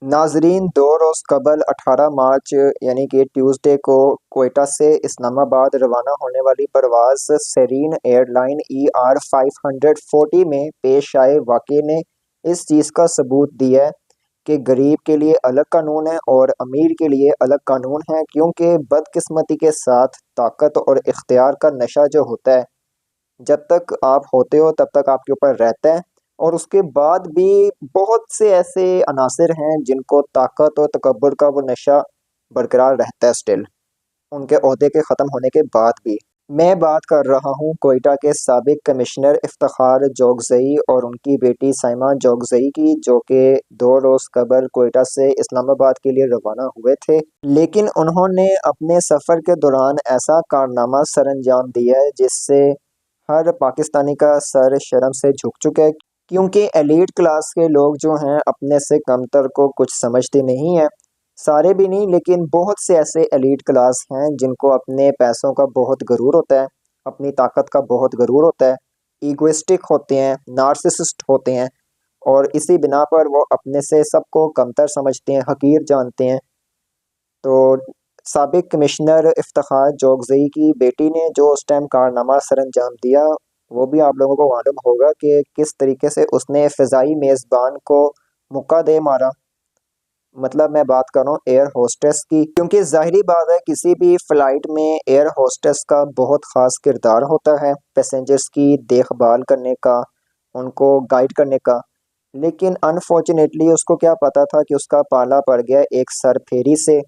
नाजरीन, 2 रोज़ कबल 18 मार्च यानी कि ट्यूसडे को कोयटा से इस्लामाबाद रवाना होने वाली परवाज़ सेरीन एयरलाइन ER-540 में पेश आए वाक़े ने इस चीज़ का सबूत दिया है कि गरीब के लिए अलग कानून है और अमीर के लिए अलग कानून है, क्योंकि बदकिस्मती के साथ ताकत और इख्तियार का नशा जो होता है, जब तक आप होते हो तब तक आपके ऊपर रहता है। और उसके बाद भी बहुत से ऐसे अनासिर हैं जिनको ताकत और तकब्बुर का वो नशा बरकरार रहता है स्टिल, उनके ओहदे के ख़त्म होने के बाद भी। मैं बात कर रहा हूँ कोयटा के साबिक कमिश्नर इफ्तिखार जोगज़ई और उनकी बेटी साइमा जोगज़ई की, जो कि 2 रोज़ कबल कोयटा से इस्लामाबाद के लिए रवाना हुए थे, लेकिन उन्होंने अपने सफ़र के दौरान ऐसा कारनामा सर अंजाम दिया है जिससे हर पाकिस्तानी का सर शर्म से झुक चुका है, क्योंकि एलीट क्लास के लोग जो हैं अपने से कमतर को कुछ समझते नहीं हैं। सारे भी नहीं, लेकिन बहुत से ऐसे एलीट क्लास हैं जिनको अपने पैसों का बहुत गरूर होता है, अपनी ताकत का बहुत गरूर होता है, ईगोइस्टिक होते हैं, नार्सिसिस्ट होते हैं, और इसी बिना पर वो अपने से सबको कमतर समझते हैं, हकीर जानते हैं। तो साबिक कमिश्नर इफ्तिखार जोगज़ई की बेटी ने जो उस टाइम कारनामा सर अंजाम दिया, वो भी आप लोगों को मालूम होगा कि किस तरीके से उसने फ़िज़ाई मेज़बान को मुक्का दे मारा। मतलब मैं बात कर रहा हूँ एयर होस्टेस की, क्योंकि ज़ाहिरी बात है किसी भी फ़्लाइट में एयर होस्टेस का बहुत ख़ास किरदार होता है पैसेंजर्स की देखभाल करने का, उनको गाइड करने का। लेकिन अनफॉर्चुनेटली उसको क्या पता था कि उसका पाला पड़ गया एक सरफेरी से।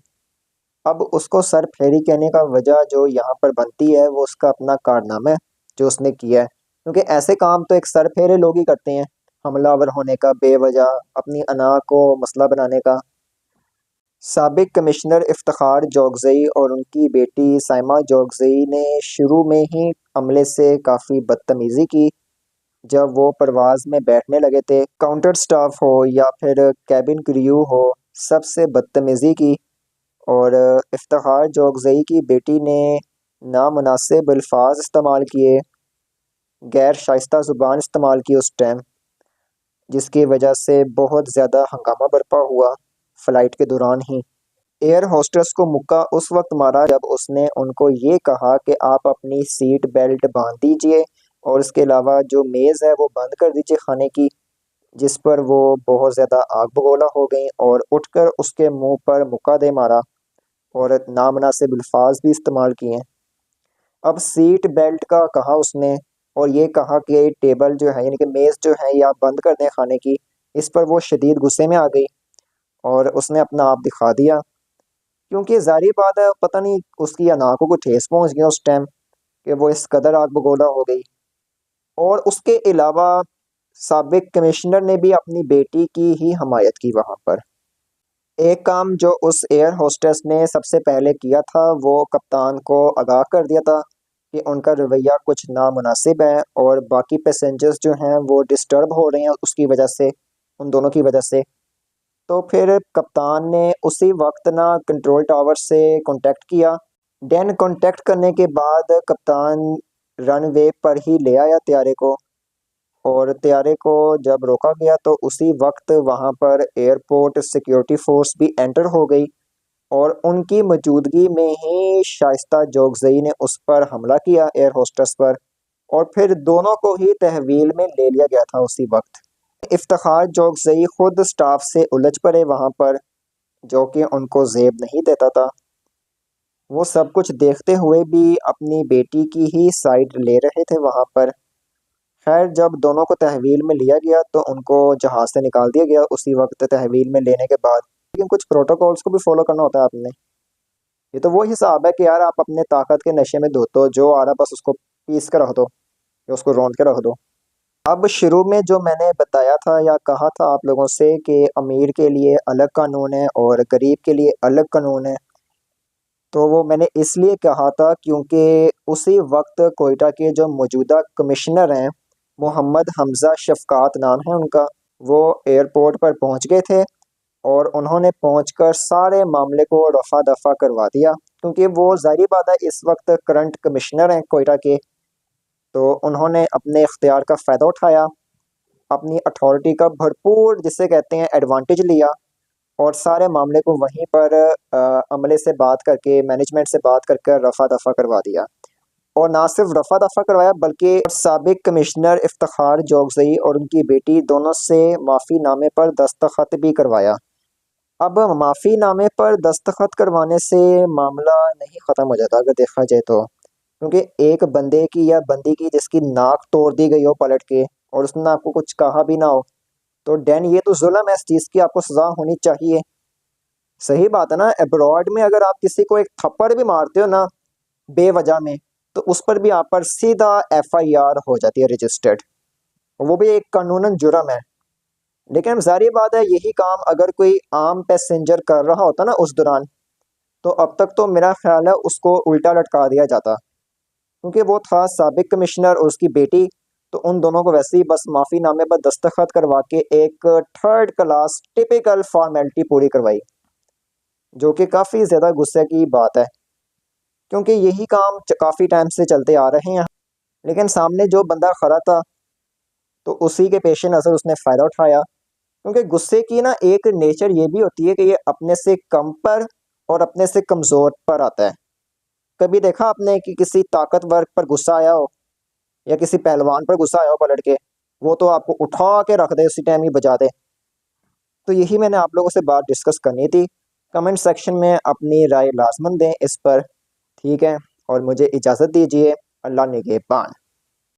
अब उसको सर फेरी कहने का वजह जो यहाँ पर बनती है वो उसका अपना कारनामा है जो उसने किया है, क्योंकि ऐसे काम तो एक सर फेरे लोग ही करते हैं, हमलावर होने का, बेवजह अपनी अना को मसला बनाने का। साबिक कमिश्नर इफ्तिखार जोगज़ई और उनकी बेटी साइमा जोगज़ई ने शुरू में ही अमले से काफ़ी बदतमीज़ी की। जब वो परवाज़ में बैठने लगे थे, काउंटर स्टाफ हो या फिर कैबिन क्रू हो, सबसे बदतमीज़ी की। और इफ्तिखार जोगज़ई की बेटी ने नामुनासिब अल्फाज इस्तेमाल किए, गैर शाइस्ता ज़ुबान इस्तेमाल की उस टाइम, जिसकी वजह से बहुत ज़्यादा हंगामा बरपा हुआ फ़्लाइट के दौरान ही। एयर होस्टेस को मुक्का उस वक्त मारा जब उसने उनको ये कहा कि आप अपनी सीट बेल्ट बांध दीजिए और इसके अलावा जो मेज़ है वो बंद कर दीजिए खाने की, जिस पर वो बहुत ज़्यादा आग बगोला हो गई और उठकर उसके मुंह पर मुक्का दे मारा और नामनासिब अल्फाज भी इस्तेमाल किए। अब सीट बेल्ट का कहा उसने, और ये कहा कि टेबल जो है यानी कि मेज़ जो है ये आप बंद कर दें खाने की। इस पर वो शदीद गुस्से में आ गई और उसने अपना आप दिखा दिया, क्योंकि ज़ाहिर बात है पता नहीं उसकी नाकों को ठेस पहुंच गया उस टाइम कि वो इस कदर आग बगोला हो गई। और उसके अलावा साबिक कमिश्नर ने भी अपनी बेटी की ही हमायत की वहाँ पर। एक काम जो उस एयर होस्टेस ने सबसे पहले किया था वो कप्तान को आगाह कर दिया था कि उनका रवैया कुछ नामुनासिब है और बाकी पैसेंजर्स जो हैं वो डिस्टर्ब हो रहे हैं उसकी वजह से, उन दोनों की वजह से। तो फिर कप्तान ने उसी वक्त ना कंट्रोल टावर से कांटेक्ट किया। देन कांटेक्ट करने के बाद कप्तान रनवे पर ही ले आया त्यारे को, और त्यारे को जब रोका गया तो उसी वक्त वहां पर एयरपोर्ट सिक्योरिटी फोर्स भी एंटर हो गई, और उनकी मौजूदगी में ही शाइस्ता जोगज़ई ने उस पर हमला किया एयर होस्टेस पर, और फिर दोनों को ही तहवील में ले लिया गया था उसी वक्त। इफ्तिखार जोगज़ई खुद स्टाफ से उलझ पड़े वहां पर, जो कि उनको जेब नहीं देता था। वो सब कुछ देखते हुए भी अपनी बेटी की ही साइड ले रहे थे वहां पर। खैर, जब दोनों को तहवील में लिया गया तो उनको जहाज़ से निकाल दिया गया उसी वक्त तहवील में लेने के बाद। लेकिन कुछ प्रोटोकॉल्स को भी फॉलो करना होता है आपने। ये तो वो हिसाब है कि यार आप अपने ताकत के नशे में धोते हो, जो आ रहा बस उसको पीस के रख दो या उसको रौंद के रख दो। अब शुरू में जो मैंने बताया था या कहा था आप लोगों से कि अमीर के लिए अलग कानून है और गरीब के लिए अलग कानून है, तो वो मैंने इसलिए कहा था क्योंकि उसी वक्त कोयटा के जो मौजूदा कमिश्नर हैं, मोहम्मद हमज़ा शफ़क़ात नाम है उनका, वो एयरपोर्ट पर पहुंच गए थे और उन्होंने पहुंचकर सारे मामले को रफ़ा दफ़ा करवा दिया, क्योंकि वो ज़ाहिर बात है इस वक्त करंट कमिश्नर हैं कोयटा के। तो उन्होंने अपने इख्तियार का फ़ायदा उठाया, अपनी अथॉरिटी का भरपूर जिसे कहते हैं एडवांटेज लिया, और सारे मामले को वहीं पर अमले से बात करके, मैनेजमेंट से बात करके रफा दफा करवा दिया। और ना सिर्फ रफा दफा करवाया बल्कि साबिक कमिश्नर इफ्तिखार जोगज़ई और उनकी बेटी दोनों से माफ़ी नामे पर दस्तखत भी करवाया। अब माफ़ी नामे पर दस्तखत करवाने से मामला नहीं ख़त्म हो जाता अगर देखा जाए तो, क्योंकि एक बंदे की या बंदी की जिसकी नाक तोड़ दी गई हो पलट के और उसने आपको कुछ कहा भी ना हो, तो डैन ये तो जुल्म है, इस चीज़ की आपको सज़ा होनी चाहिए। सही बात है ना। अब्रॉड में अगर आप किसी को एक थप्पड़ भी मारते हो ना बेवजह में, तो उस पर भी आप पर सीधा FIR हो जाती है रजिस्टर्ड, वो भी एक कानूनन जुर्म है। लेकिन अब ज़ाहिर बात है यही काम अगर कोई आम पैसेंजर कर रहा होता ना उस दौरान, तो अब तक तो मेरा ख्याल है उसको उल्टा लटका दिया जाता, क्योंकि वो था साबिक कमिश्नर और उसकी बेटी, तो उन दोनों को वैसे ही बस माफ़ी नामे पर दस्तखत करवा के एक थर्ड क्लास टिपिकल फॉर्मेलिटी पूरी करवाई, जो कि काफ़ी ज़्यादा गुस्से की बात है, क्योंकि यही काम काफ़ी टाइम से चलते आ रहे हैं। लेकिन सामने जो बंदा खड़ा था तो उसी के पेश नज़र उसने फ़ायदा उठाया, क्योंकि गुस्से की ना एक नेचर ये भी होती है कि ये अपने से कम पर और अपने से कमज़ोर पर आता है। कभी देखा आपने कि किसी ताकतवर पर गुस्सा आया हो या किसी पहलवान पर गुस्सा आया हो पलट के, वो तो आपको उठा के रख दे, उसी टाइम ही बजा दे। तो यही मैंने आप लोगों से बात डिस्कस करनी थी। कमेंट सेक्शन में अपनी राय लाजमन दें इस पर, ठीक है। और मुझे इजाज़त दीजिए। अल्लाह निगहबान।